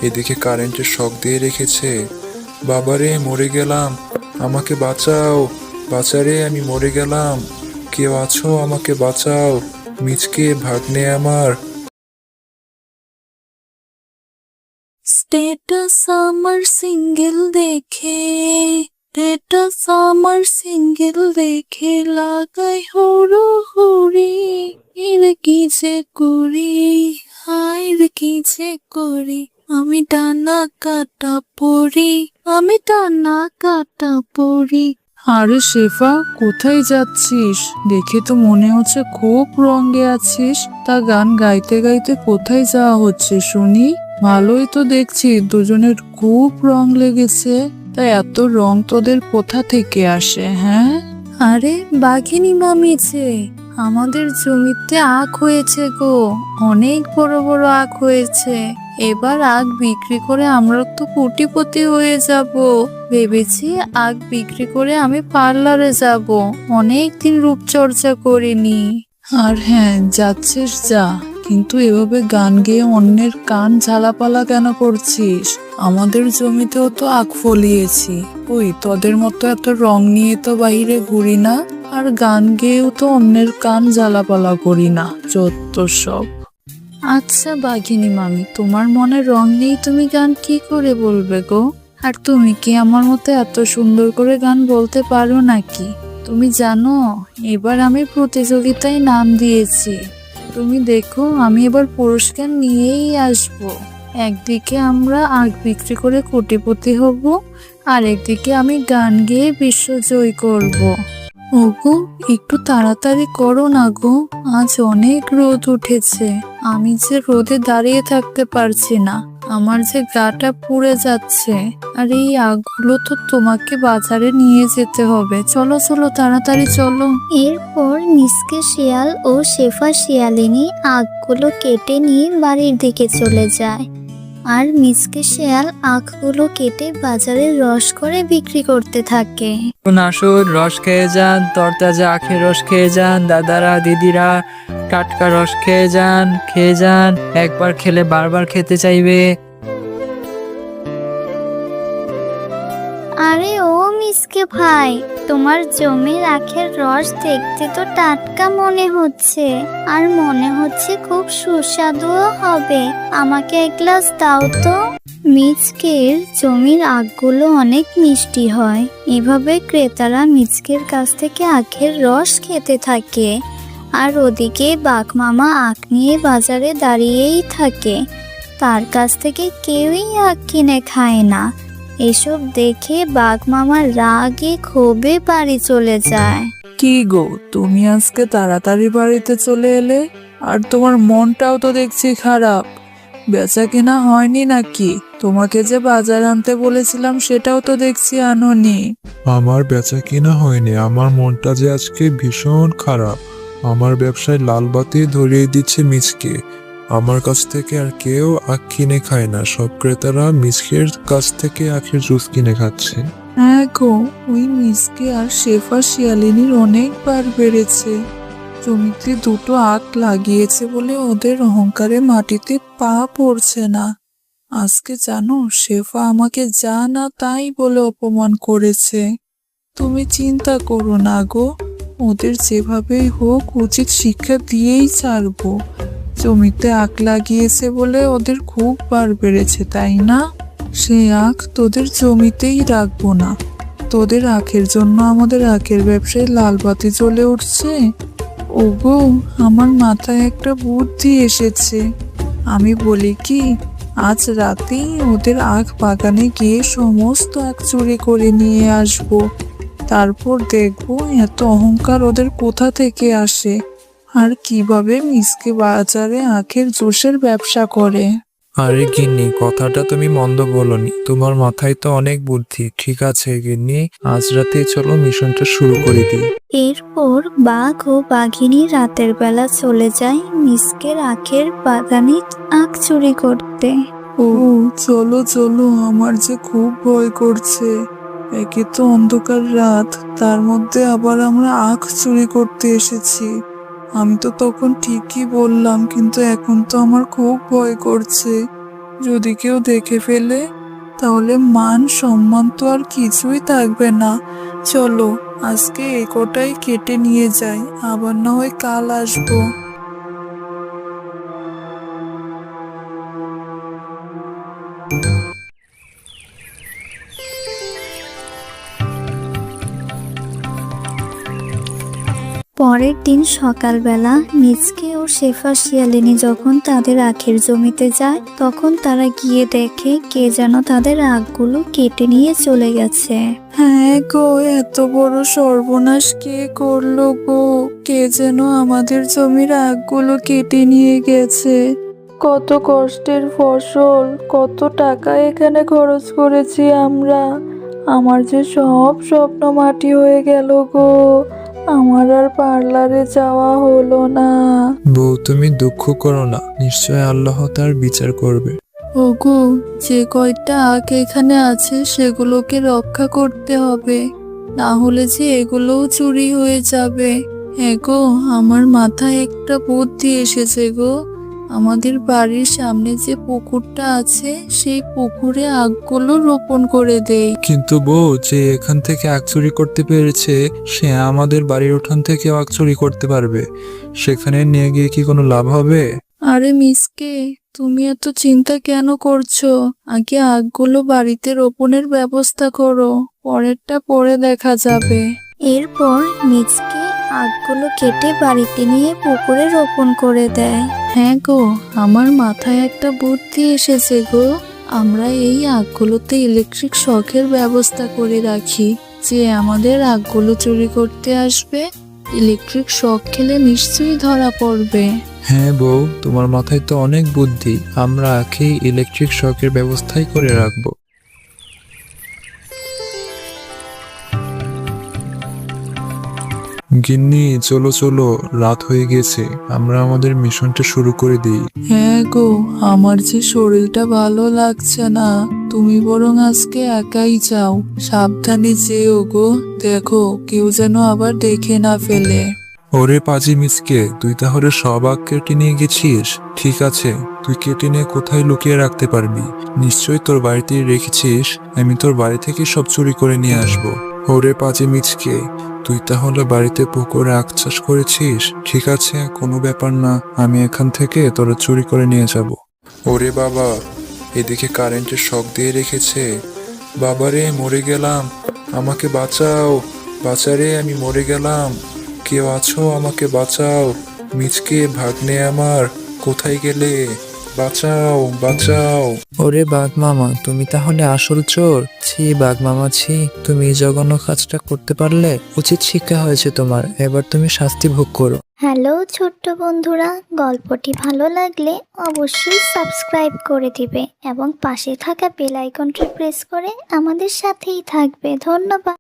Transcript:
এদিকে কারেন্টের শক দিয়ে রেখেছে। বাবারে, মরে গেলাম, আমাকে বাঁচাও, বাঁচারে, আমি মরে গেলাম, কেউ আছো, আমাকে বাঁচাও, মিচকে ভাগ্নে আমার। স্ট্যাটাস আমার সিঙ্গেল দেখে, স্ট্যাটাস আমার সিঙ্গেল দেখে লাগাই হরো হরি, এর কি যে করি, হায় রে কি যে করি, আমি টানা কাটা পড়ি, আমি টানা কাটা পড়ি। আরে শেফা, কোথায় যাচ্ছিস? দেখে তো মনে হচ্ছে খুব রঙে আছিস। তা গান গাইতে গাইতে কোথায় যাওয়া হচ্ছে শুনি? ভালোই তো দেখছি দুজনের খুব রং লেগেছে। তা এত রং তোদের কোথা থেকে আসে, হ্যাঁ? আরে বাঘিনী মামি যে, আমাদের জমিতে আখ হয়েছে গো, অনেক বড় বড় আখ হয়েছে। এবার আখ বিক্রি করে আমরা তো কোটিপতি হয়ে যাব। ভেবেছি আখ বিক্রি করে আমি পার্লারে যাব, অনেক দিন রূপচর্চা করিনি। আর হ্যাঁ, যাচ্ছিস যা, কিন্তু এভাবে গান গেয়ে অন্যের কান ঝালাপালা কেন করছিস? আমাদের জমিতেও তো আখ ফলিয়েছি, ওই তোদের মতো এত রং নিয়ে তো বাইরে ঘুরি না, আর গান গেয়েও তো অন্যের কান ঝালাপালা করি না, যত সব। আচ্ছা বাঘিনী মামি, তোমার মনে রং নেই, তুমি গান কি করে বলবে গো? আর তুমি কি আমার মতো এত সুন্দর করে গান বলতে পারো নাকি? তুমি জানো, এবার আমি প্রতিযোগিতায় নাম দিয়েছি। তুমি দেখো, আমি এবার পুরস্কার নিয়েই আসবো। একদিকে আমরা আখ বিক্রি করে কোটিপতি হব, আর একদিকে আমি গান গেয়ে বিশ্বজয় করব। ওগো, একটু তাড়াতাড়ি করো না গো, আজ অনেক রোদ উঠেছে, আমি যে রোদে দাঁড়িয়ে থাকতে পারছি না, আমার যে গাটা পুড়ে যাচ্ছে। আর এই আখগুলো তো তোমাকে বাজারে নিয়ে যেতে হবে, চলো চলো তাড়াতাড়ি চলো। এরপর মিসকে শিয়াল ও শেফা শিয়ালিনী আখগুলো কেটে নিয়ে বাড়ির দিকে চলে যায়। আর মিসকে শিয়াল আখগুলো কেটে বাজারে রস করে বিক্রি করতে থাকে। আসুন, রস খেয়ে যান, তরতাজা আখের রস খেয়ে যান, দাদারা দিদিরা, টাটকা রস খেয়ে যান, খেয়ে যান, একবার খেলে বারবার খেতে চাইবে। আরে ও মিসকে ভাই, তোমার জমির আখের রস দেখতে তো টাটকা মনে হচ্ছে, আর মনে হচ্ছে খুব সুস্বাদুও হবে, আমাকে এক গ্লাস দাও তো। মিচকের জমির আখগুলো অনেক মিষ্টি হয়। এভাবে ক্রেতারা মিচকের কাছ থেকে আখের রস খেতে থাকে। আর ওদিকে বাঘ মামা আখ নিয়ে বাজারে দাঁড়িয়েই থাকে, তার কাছ থেকে কেউই আখ কিনে খায় না। এসব দেখে বাঘ মামার রাগে ক্ষোভে বাড়ি চলে যায়। কি গো, তুমি আজকে তাড়াতাড়ি বাড়িতে চলে এলে, আর তোমার মনটাও তো দেখছি খারাপ। বেচা কেনা হয়নি নাকি? তোমাকে যে বাজার আনতে বলেছিলাম সেটাও তো দেখছি আনোনি। আমার বেচা কিনা হয়নি, আমার মনটা যে আজকে ভীষণ খারাপ। আমার ব্যবসায় লাল বাতি ধরিয়ে দিচ্ছে মিচকে। আমার কাছ থেকে আর কেউ আখ কিনে খায় না, সব ক্রেতারা মিচকের কাছ থেকে আখের জুস কিনে খাচ্ছে। হ্যাঁ গো, ওই মিসকে আর শেফা শিয়ালিনীর অনেকবার বেড়েছে। জমিতে দুটো আখ লাগিয়েছে বলে ওদের অহংকারে মাটিতে পা পড়ছে না। আজকে জানো, শেফা আমাকে যা না তাই বলে অপমান করেছে। তুমি চিন্তা করো না গো, ওদের যেভাবেই হোক উচিত শিক্ষা দিয়েই ছাড়বো। জমিতে আখ লাগিয়েছে বলে ওদের খুব বার বেড়েছে, তাই না? সে আখ তোদের জমিতেই রাখবো না। তোদের আখের জন্য আমাদের আখের ব্যবসায় লাল বাতি জ্বলে উঠছে। ওগো, আমার মাথায় একটা বুদ্ধি এসেছে। আমি বলি কি, আজ রাতেই ওদের আখ বাগানে গিয়ে সমস্ত আখ চুরি করে নিয়ে আসবো। তারপর দেখবো এত অহংকার ওদের কোথা থেকে আসে, আর কিভাবে মিসকে বাজারে আখের জুসের ব্যবসা করে। আরে গিন্নি, কথাটা তুমি মন্দ বলনি, তোমার মাথায় তো অনেক বুদ্ধি। ঠিক আছে গিন্নি, আজ রাতে চলো মিশনটা শুরু করে দিই। এরপর বাঘ ও বাঘিনী রাতের বেলা চলে যায় মিসকের আখের বাগানে আখ চুরি করতে। ও, চলো চলো, আমার যে খুব ভয় করছে। একে তো অন্ধকার রাত, তার মধ্যে আবার আমরা আখ চুরি করতে এসেছি। আমি তো তখন ঠিকই বললাম, কিন্তু এখন তো আমার খুব ভয় করছে। যদি কেউ দেখে ফেলে তাহলে মান সম্মান তো আর কিছুই থাকবে না। চলো আজকে এই কটাই কেটে নিয়ে যাই, আবার না হয় কাল আসবো। পরের দিন সকালবেলা মিচকে ও শেফা শিয়ালিনী যখন তাদের আখের জমিতে যায়, তখন তারা গিয়ে দেখে কে যেন তাদের আখগুলো কেটে নিয়ে চলে গেছে। হ্যাঁ গো, এত বড় সর্বনাশ কে করলো গো? কে যেন আমাদের জমির আখগুলো কেটে নিয়ে গেছে। কত কষ্টের ফসল, কত টাকা এখানে খরচ করেছি আমরা। আমার যে সব স্বপ্ন মাটি হয়ে গেল গো। আমার আর পার্লারে যাওয়া হলো না। বউ, তুমি দুঃখ করো না, নিশ্চয় আল্লাহ তার বিচার করবে। ওগো, যে কয়টা আখ এখানে আছে সেগুলোকে রক্ষা করতে হবে, না হলে যে এগুলোও চুরি হয়ে যাবে। হ্যাঁ গো, আমার মাথায় একটা বুদ্ধি এসেছে গো। আমাদের বাড়ির সামনে যে পুকুরটা আছে সেই পুকুরে আখগুলো রোপণ করে দেই। কিন্তু বউ, যে এখান থেকে আখ চুরি করতে পেরেছে সে আমাদের বাড়ির উঠান থেকে আখ চুরি করতে পারবে। সেখানে নিয়ে গিয়ে কি কোনো লাভ হবে? আরে মিসকে, তুমি এত চিন্তা কেন করছো? আগে আখগুলো বাড়িতে রোপণের ব্যবস্থা করো, পরেরটা পরে দেখা যাবে। এরপর মিচকে আখগুলো কেটে বাড়িতে নিয়ে পুকুরে রোপণ করে দেয়। হ্যাঁ গো, আমার মাথায় একটা বুদ্ধি এসেছে গো। আমরা এই আখগুলোতে ইলেকট্রিক শকের ব্যবস্থা করে রাখি। যে আমাদের আখগুলো চুরি করতে আসবে, ইলেকট্রিক শক খেলে নিশ্চয়ই ধরা পড়বে। হ্যাঁ বউ, তোমার মাথায় তো অনেক বুদ্ধি। আমরা আখে ইলেকট্রিক শকের ব্যবস্থাই করে রাখবো। গিন্নি, চলো চলো, রাত হয়ে গেছে, আমরা আমাদের মিশনটা শুরু করে দিই। হ্যাঁ গো, আমার যে শরীরটা ভালো লাগছে না, তুমি বরং আজকে একাই যাও। সাবধানে যেও গো, দেখো কেউ যেন আবার দেখে না ফেলে। ওরে পাজি মিসকে, তুই তাহলে সব আখ কেটে নিয়ে গেছিস? ঠিক আছে, তুই কেটে নিয়ে কোথায় লুকিয়ে রাখতে পারবি? নিশ্চয়ই তোর বাড়িতেই রেখেছিস। আমি তোর বাড়ি থেকে সব চুরি করে নিয়ে আসবো। ওরে পাজি মিচকে, তুই তাহলে বাড়িতে পুকুরে আখ চাষ করেছিস? ঠিক আছে, কোনো ব্যাপার না, আমি এখান থেকে তোরা চুরি করে নিয়ে যাব। ওরে বাবা, এদিকে কারেন্টের শক দিয়ে রেখেছে। বাবারে, মরে গেলাম, আমাকে বাঁচাও, বাঁচারে, আমি মরে গেলাম। কেউ আছো, আমাকে বাঁচাও। মিচকে, ভাগ্নে আমার, কোথায় গেলে? বাঁচাও, বাঁচাও। ওরে বাঘ মামা, তুমি তাহলে আসল চোর? ছি বাঘ মামা, ছি, তুমি এই জঘন্য কাজটা করতে পারলে? উচিত শিক্ষা হয়েছে তোমার, এবার তুমি শাস্তি ভোগ করো। হ্যালো ছোট্ট বন্ধুরা, গল্পটি ভালো লাগলে অবশ্যই সাবস্ক্রাইব করে দিবে এবং পাশে থাকা বেল আইকনটি প্রেস করে আমাদের সাথেই থাকবে। ধন্যবাদ।